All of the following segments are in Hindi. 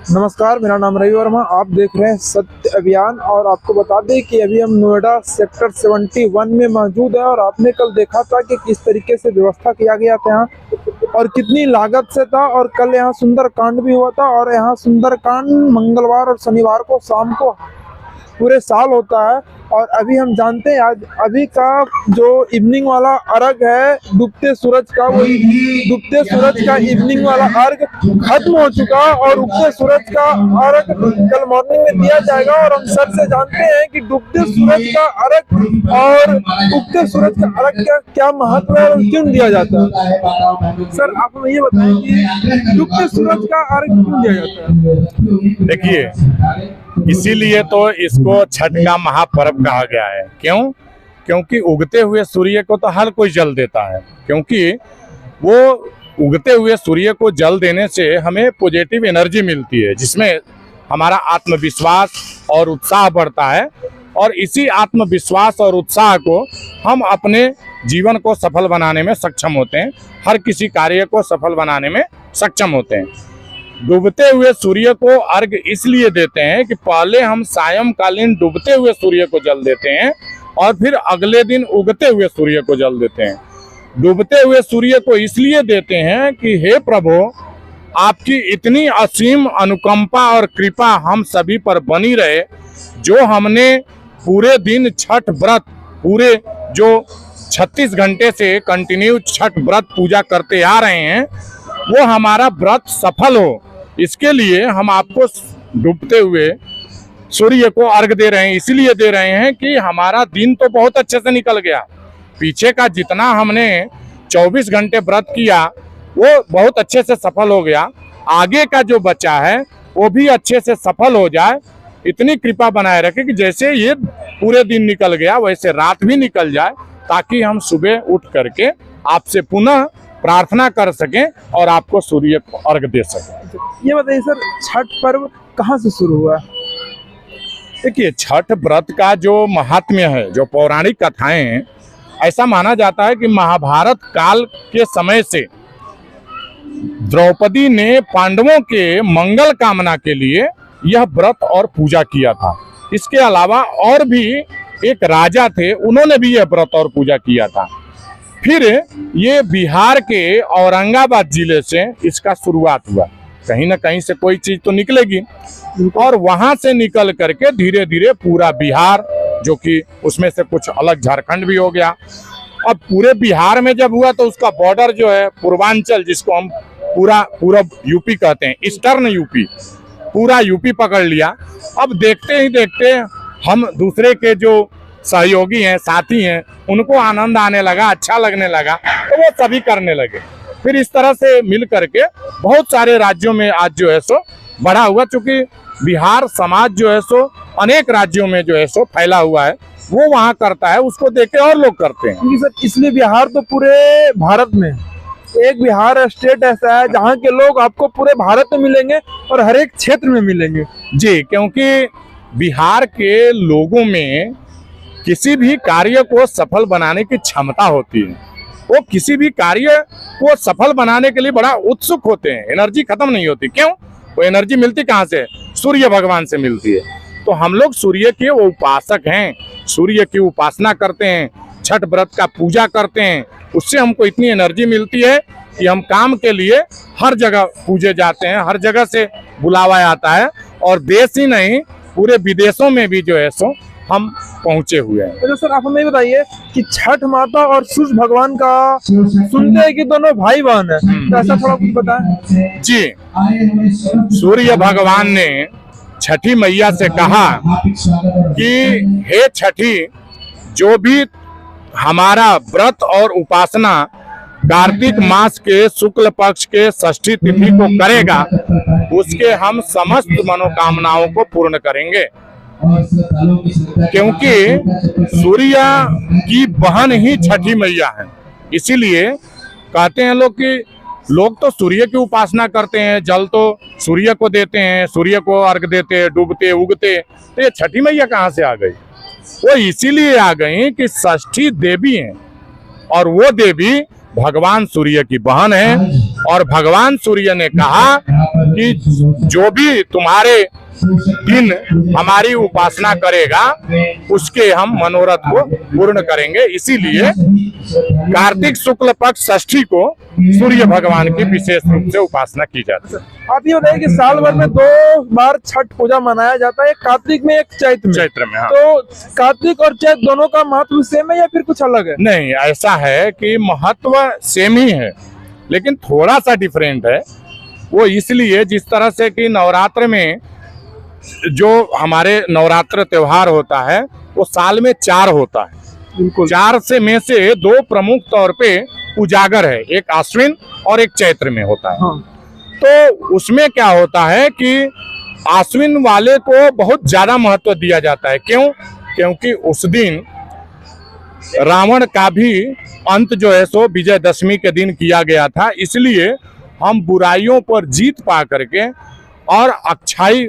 नमस्कार, मेरा नाम रवि वर्मा। आप देख रहे हैं सत्य अभियान और आपको बता दें कि अभी हम नोएडा सेक्टर 71 में मौजूद है और आपने कल देखा था कि किस तरीके से व्यवस्था किया गया था यहाँ और कितनी लागत से था। और कल यहाँ सुंदरकांड भी हुआ था और यहाँ सुंदरकांड मंगलवार और शनिवार को शाम को पूरे साल होता है। और अभी हम जानते हैं आज अभी का जो इवनिंग वाला अर्घ है डूबते सूरज का, वो डूबते सूरज का इवनिंग वाला अर्घ खत्म हो चुका और उगते सूरज का अर्घ कल मॉर्निंग में दिया जाएगा। और हम सर से जानते हैं कि डूबते सूरज का अर्घ और उगते सूरज का अर्घ का क्या महत्व है और क्यों दिया जाता है। सर आप हमें ये बताएं कि डूबते सूरज का अर्घ क्यों दिया जाता है। देखिए, इसीलिए तो इसको छठ का महापर्व कहा गया है। क्योंकि उगते हुए सूर्य को तो हर कोई जल देता है, क्योंकि वो उगते हुए सूर्य को जल देने से हमें पॉजिटिव एनर्जी मिलती है, जिसमें हमारा आत्मविश्वास और उत्साह बढ़ता है। और इसी आत्मविश्वास और उत्साह को हम अपने जीवन को सफल बनाने में सक्षम होते हैं, हर किसी कार्य को सफल बनाने में सक्षम होते हैं। डूबते हुए सूर्य को अर्घ इसलिए देते हैं कि पहले हम सायंकालीन डूबते हुए सूर्य को जल देते हैं और फिर अगले दिन उगते हुए सूर्य को जल देते हैं। डूबते हुए सूर्य को इसलिए देते हैं कि हे प्रभु, आपकी इतनी असीम अनुकंपा और कृपा हम सभी पर बनी रहे। जो हमने पूरे दिन छठ व्रत, पूरे जो 36 घंटे से कंटिन्यू छठ व्रत पूजा करते आ रहे हैं, वो हमारा व्रत सफल हो, इसके लिए हम आपको डूबते हुए सूर्य को अर्घ दे रहे हैं। इसीलिए दे रहे हैं कि हमारा दिन तो बहुत अच्छे से निकल गया, पीछे का जितना हमने 24 घंटे व्रत किया वो बहुत अच्छे से सफल हो गया, आगे का जो बचा है वो भी अच्छे से सफल हो जाए। इतनी कृपा बनाए रखे कि जैसे ये पूरे दिन निकल गया वैसे रात भी निकल जाए, ताकि हम सुबह उठ करके आपसे पुनः प्रार्थना कर सकें और आपको सूर्य को अर्घ दे सकें। ये बताइए सर, छठ पर्व कहाँ से शुरू हुआ? देखिए, छठ व्रत का जो महात्म्य है, जो पौराणिक कथाएं हैं, ऐसा माना जाता है कि महाभारत काल के समय से द्रौपदी ने पांडवों के मंगल कामना के लिए यह व्रत और पूजा किया था। इसके अलावा और भी एक राजा थे, उन्होंने भी यह व्रत और पूजा किया था। फिर ये बिहार के औरंगाबाद जिले से इसका शुरुआत हुआ। कहीं ना कहीं से कोई चीज तो निकलेगी और वहां से निकल करके धीरे धीरे पूरा बिहार, जो कि उसमें से कुछ अलग झारखंड भी हो गया। अब पूरे बिहार में जब हुआ तो उसका बॉर्डर जो है पूर्वांचल, जिसको हम पूरब यूपी कहते हैं, ईस्टर्न यूपी, पूरा यूपी पकड़ लिया। अब देखते ही देखते हम दूसरे के जो सहयोगी हैं, साथी हैं, उनको आनंद आने लगा, अच्छा लगने लगा, तो वो सभी करने लगे। फिर इस तरह से मिल करके बहुत सारे राज्यों में आज जो है सो बढ़ा हुआ, चूंकि बिहार समाज जो है सो अनेक राज्यों में जो है सो फैला हुआ है, वो वहाँ करता है, उसको देख के और लोग करते हैं। क्योंकि सर इसलिए बिहार तो पूरे भारत में एक बिहार स्टेट ऐसा है जहाँ के लोग आपको पूरे भारत में मिलेंगे और हर एक क्षेत्र में मिलेंगे। जी, क्योंकि बिहार के लोगों में किसी भी कार्य को सफल बनाने की क्षमता होती है। वो किसी भी कार्य को सफल बनाने के लिए बड़ा उत्सुक होते हैं, एनर्जी खत्म नहीं होती। क्यों? वो एनर्जी मिलती कहाँ से? सूर्य भगवान से मिलती है। तो हम लोग सूर्य के वो उपासक हैं, सूर्य की उपासना करते हैं, छठ व्रत का पूजा करते हैं। उससे हमको इतनी एनर्जी मिलती है कि हम काम के लिए हर जगह पूजे जाते हैं, हर जगह से बुलावा आता है और देश ही नहीं पूरे विदेशों में भी जो है सो हम पहुंचे हुए हैं। तो सर आप हमें बताइए कि छठ माता और सूर्य भगवान का सुनते हैं कि दोनों भाई बहन है, तो ऐसा थोड़ा कुछ बताएं। जी, सूर्य भगवान ने छठी मैया से कहा कि हे छठी, जो भी हमारा व्रत और उपासना कार्तिक मास के शुक्ल पक्ष के षष्ठी तिथि को करेगा, उसके हम समस्त मनोकामनाओं को पूर्ण करेंगे। क्योंकि सूर्य की बहन ही छठी मैया है, इसीलिए कहते हैं लोग कि लोग तो सूर्य की उपासना करते हैं, जल तो सूर्य को देते हैं, सूर्य को अर्घ देते हैं, डूबते उगते, तो ये छठी मैया कहाँ से आ गई? वो इसीलिए आ गई कि षष्ठी देवी हैं और वो देवी भगवान सूर्य की बहन है। और भगवान सूर्य ने कहा कि जो भी तुम्हारे दिन हमारी उपासना करेगा उसके हम मनोरथ को पूर्ण करेंगे। इसीलिए कार्तिक शुक्ल पक्ष षष्ठी को सूर्य भगवान की विशेष रूप से उपासना की जाती है। आप ये बताइए कि साल भर में 2 बार छठ पूजा मनाया जाता है, एक कार्तिक में एक चैत्र में। हाँ। तो कार्तिक और चैत्र दोनों का महत्व सेम है या फिर कुछ अलग है? नहीं, ऐसा है कि महत्व सेम ही है लेकिन थोड़ा सा डिफरेंट है। वो इसलिए जिस तरह से कि नवरात्र में जो हमारे नवरात्र त्योहार होता है वो साल में 4 होता है। बिल्कुल। 4 में से 2 प्रमुख तौर पे उजागर है, एक आश्विन और एक चैत्र में होता है। हाँ। तो उसमें क्या होता है कि आश्विन वाले को बहुत ज्यादा महत्व दिया जाता है। क्यों? क्योंकि उस दिन रावण का भी अंत जो है सो विजयदशमी के दिन किया गया था। इसलिए हम बुराइयों पर जीत पा करके और अच्छाई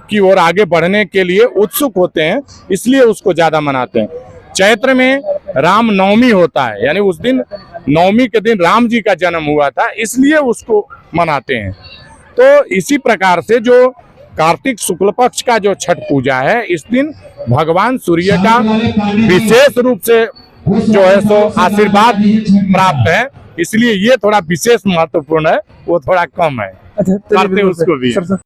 की ओर आगे बढ़ने के लिए उत्सुक होते हैं, इसलिए उसको ज्यादा मनाते हैं। चैत्र में राम नवमी होता है, यानी उस दिन नवमी के दिन राम जी का जन्म हुआ था, इसलिए उसको मनाते हैं। तो इसी प्रकार से जो कार्तिक शुक्ल पक्ष का जो छठ पूजा है, इस दिन भगवान सूर्य का विशेष रूप से जो है सो आशीर्वाद प्राप्त है, इसलिए ये थोड़ा विशेष महत्वपूर्ण है, वो थोड़ा कम है। अच्छा, करते उसको भी।